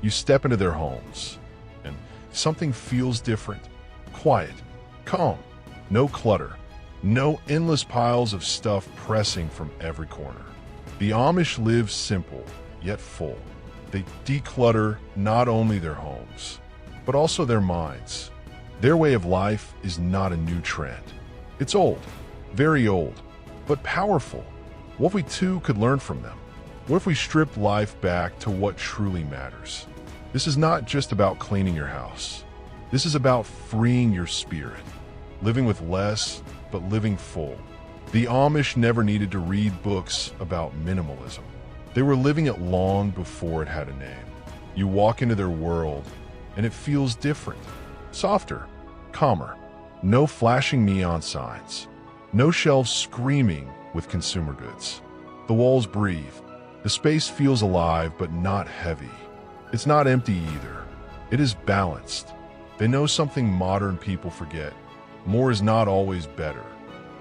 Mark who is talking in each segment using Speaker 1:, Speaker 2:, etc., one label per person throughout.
Speaker 1: You step into their homes, and something feels different. Quiet, calm, no clutter, no endless piles of stuff pressing from every corner. The Amish live simple, yet full. They declutter not only their homes, but also their minds. Their way of life is not a new trend. It's old, very old, but powerful. What if we too could learn from them? What if we stripped life back to what truly matters? This is not just about cleaning your house. This is about freeing your spirit, living with less, but living full. The Amish never needed to read books about minimalism. They were living it long before it had a name. You walk into their world, and it feels different, softer, calmer. No flashing neon signs, no shelves screaming with consumer goods. The walls breathe. The space feels alive, but not heavy. It's not empty either. It is balanced. They know something modern people forget. More is not always better.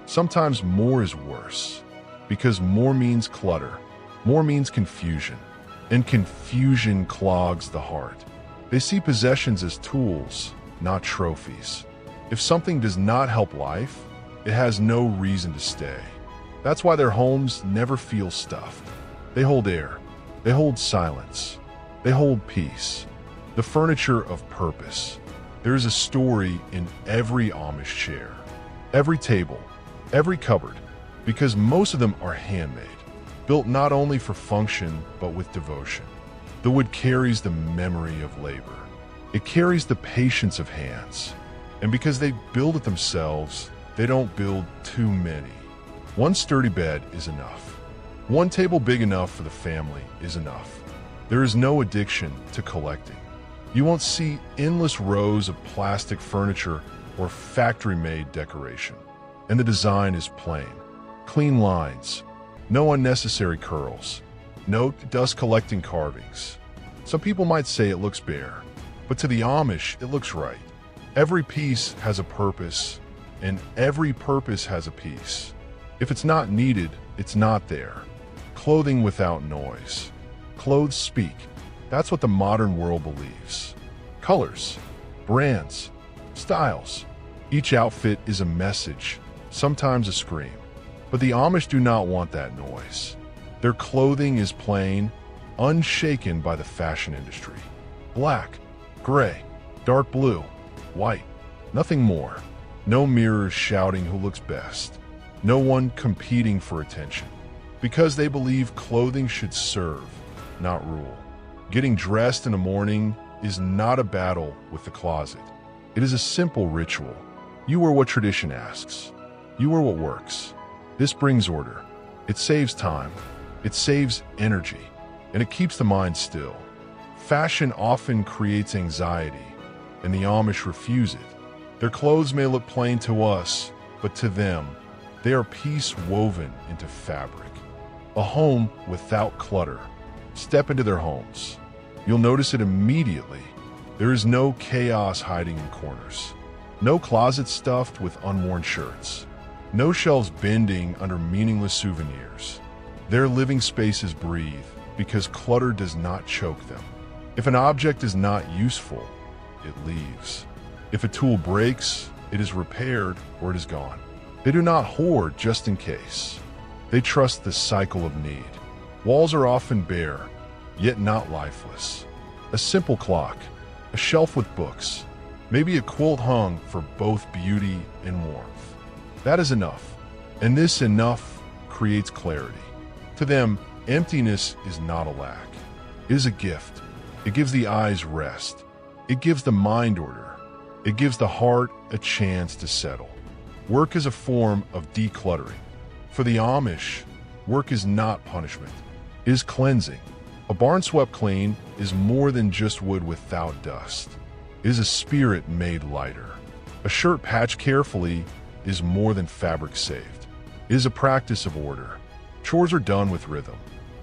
Speaker 1: Sometimes more is worse, because more means clutter, more means confusion, and confusion clogs the heart. They see possessions as tools, not trophies. If something does not help life, it has no reason to stay. That's why their homes never feel stuffed. They hold air, they hold silence, they hold peace. The furniture of purpose. There is a story in every Amish chair, every table, every cupboard, because most of them are handmade, built not only for function, but with devotion. The wood carries the memory of labor. It carries the patience of hands. And because they build it themselves, they don't build too many. One sturdy bed is enough. One table big enough for the family is enough. There is no addiction to collecting. You won't see endless rows of plastic furniture or factory-made decoration. And the design is plain. Clean lines, no unnecessary curls, no dust-collecting carvings. Some people might say it looks bare, but to the Amish, it looks right. Every piece has a purpose, and every purpose has a piece. If it's not needed, it's not there. Clothing without noise. Clothes speak. That's what the modern world believes. Colors, brands, styles. Each outfit is a message, sometimes a scream. But the Amish do not want that noise. Their clothing is plain, unshaken by the fashion industry. Black, gray, dark blue, white, nothing more. No mirrors shouting who looks best. No one competing for attention. Because they believe clothing should serve, not rule. Getting dressed in the morning is not a battle with the closet. It is a simple ritual. You wear what tradition asks. You wear what works. This brings order. It saves time. It saves energy. And it keeps the mind still. Fashion often creates anxiety, and the Amish refuse it. Their clothes may look plain to us, but to them, they are piece woven into fabric. A home without clutter. Step into their homes. You'll notice it immediately. There is no chaos hiding in corners. No closets stuffed with unworn shirts. No shelves bending under meaningless souvenirs. Their living spaces breathe because clutter does not choke them. If an object is not useful, it leaves. If a tool breaks, it is repaired or it is gone. They do not hoard just in case. They trust the cycle of need. Walls are often bare, yet not lifeless. A simple clock, a shelf with books, maybe a quilt hung for both beauty and warmth. That is enough, and this enough creates clarity. To them, emptiness is not a lack. It is a gift. It gives the eyes rest. It gives the mind order. It gives the heart a chance to settle. Work is a form of decluttering. For the Amish, work is not punishment. It is cleansing. A barn swept clean is more than just wood without dust. It is a spirit made lighter. A shirt patched carefully is more than fabric saved. It is a practice of order. Chores are done with rhythm.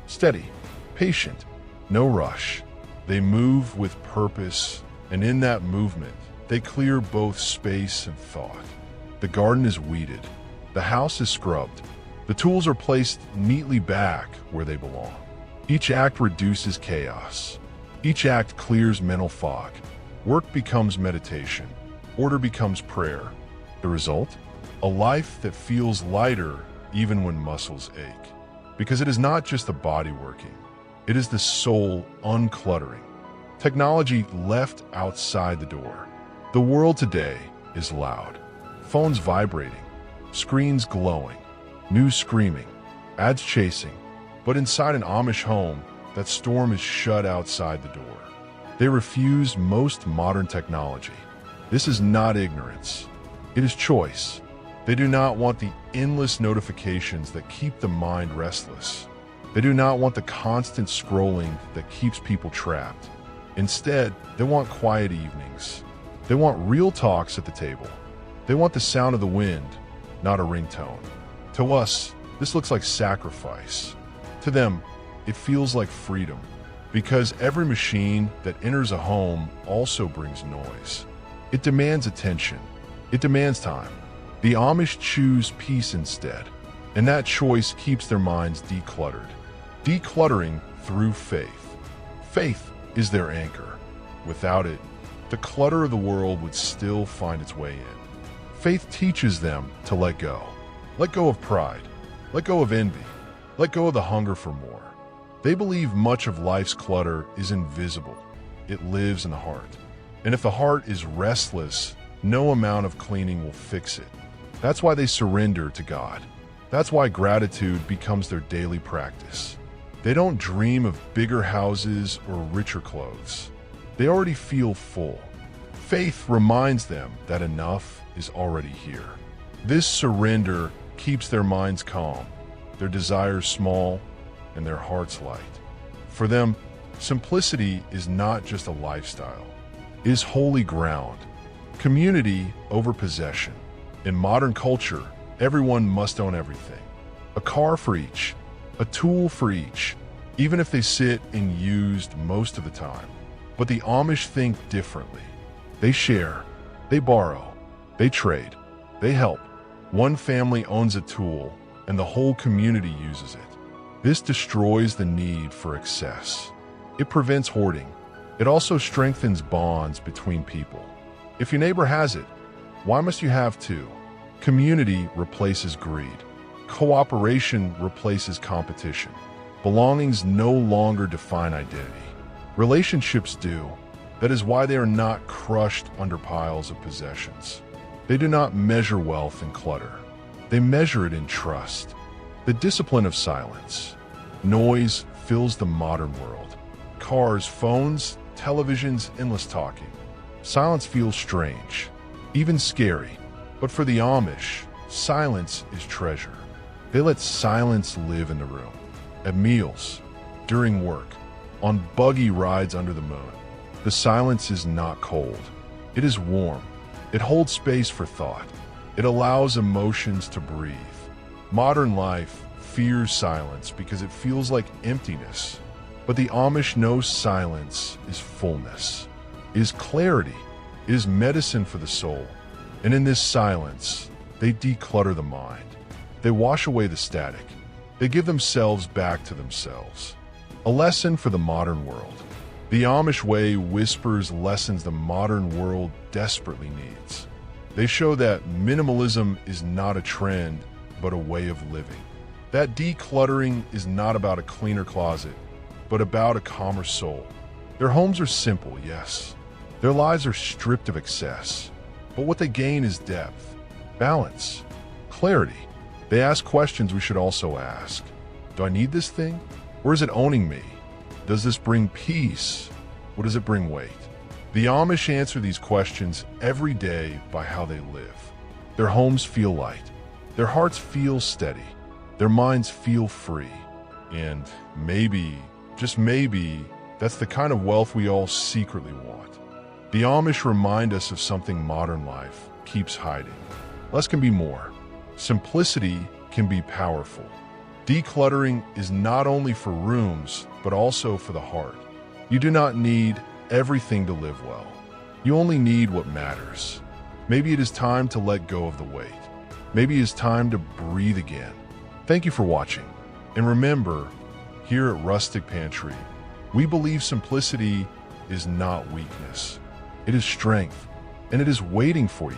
Speaker 1: Steady, patient, no rush. They move with purpose, and in that movement, they clear both space and thought. The garden is weeded. The house is scrubbed. The tools are placed neatly back where they belong. Each act reduces chaos. Each act clears mental fog. Work becomes meditation. Order becomes prayer. The result? A life that feels lighter even when muscles ache. Because it is not just the body working. It is the soul uncluttering. Technology left outside the door. The world today is loud. Phones vibrating, screens glowing, news screaming, ads chasing. But inside an Amish home, that storm is shut outside the door. They refuse most modern technology. This is not ignorance. It is choice. They do not want the endless notifications that keep the mind restless. They do not want the constant scrolling that keeps people trapped. Instead, they want quiet evenings. They want real talks at the table. They want the sound of the wind, not a ringtone. To us, this looks like sacrifice. To them, it feels like freedom, because every machine that enters a home also brings noise. It demands attention. It demands time. The Amish choose peace instead, and that choice keeps their minds decluttered. Decluttering through faith. Faith is their anchor. Without it, the clutter of the world would still find its way in. Faith teaches them to let go. Let go of pride. Let go of envy. Let go of the hunger for more. They believe much of life's clutter is invisible. It lives in the heart. And if the heart is restless, no amount of cleaning will fix it. That's why they surrender to God. That's why gratitude becomes their daily practice. They don't dream of bigger houses or richer clothes. They already feel full. Faith reminds them that enough is already here. This surrender keeps their minds calm, their desires small, and their hearts light. For them, simplicity is not just a lifestyle. It is holy ground. Community over possession. In modern culture, everyone must own everything. A car for each, a tool for each, even if they sit in used most of the time. But the Amish think differently. They share, they borrow, they trade, they help. One family owns a tool, and the whole community uses it. This destroys the need for excess. It prevents hoarding. It also strengthens bonds between people. If your neighbor has it, why must you have too? Community replaces greed. Cooperation replaces competition. Belongings no longer define identity. Relationships do. That is why they are not crushed under piles of possessions. They do not measure wealth in clutter. They measure it in trust. The discipline of silence. Noise fills the modern world. Cars, phones, televisions, endless talking. Silence feels strange, even scary. But for the Amish, silence is treasure. They let silence live in the room. At meals, during work, on buggy rides under the moon. The silence is not cold. It is warm. It holds space for thought. It allows emotions to breathe. Modern life fears silence because it feels like emptiness. But the Amish know silence is fullness, is clarity, is medicine for the soul. And in this silence, they declutter the mind. They wash away the static. They give themselves back to themselves. A lesson for the modern world. The Amish way whispers lessons the modern world desperately needs. They show that minimalism is not a trend, but a way of living. That decluttering is not about a cleaner closet, but about a calmer soul. Their homes are simple, yes. Their lives are stripped of excess. But what they gain is depth, balance, clarity. They ask questions we should also ask. Do I need this thing? Or is it owning me? Does this bring peace? Or does it bring weight? The Amish answer these questions every day by how they live. Their homes feel light. Their hearts feel steady. Their minds feel free. And maybe, just maybe, that's the kind of wealth we all secretly want. The Amish remind us of something modern life keeps hiding. Less can be more. Simplicity can be powerful. Decluttering is not only for rooms, but also for the heart. You do not need everything to live well. You only need what matters. Maybe it is time to let go of the weight. Maybe it is time to breathe again. Thank you for watching. And remember, here at Rustic Pantry, We believe simplicity is not weakness. It is strength, and it is waiting for you.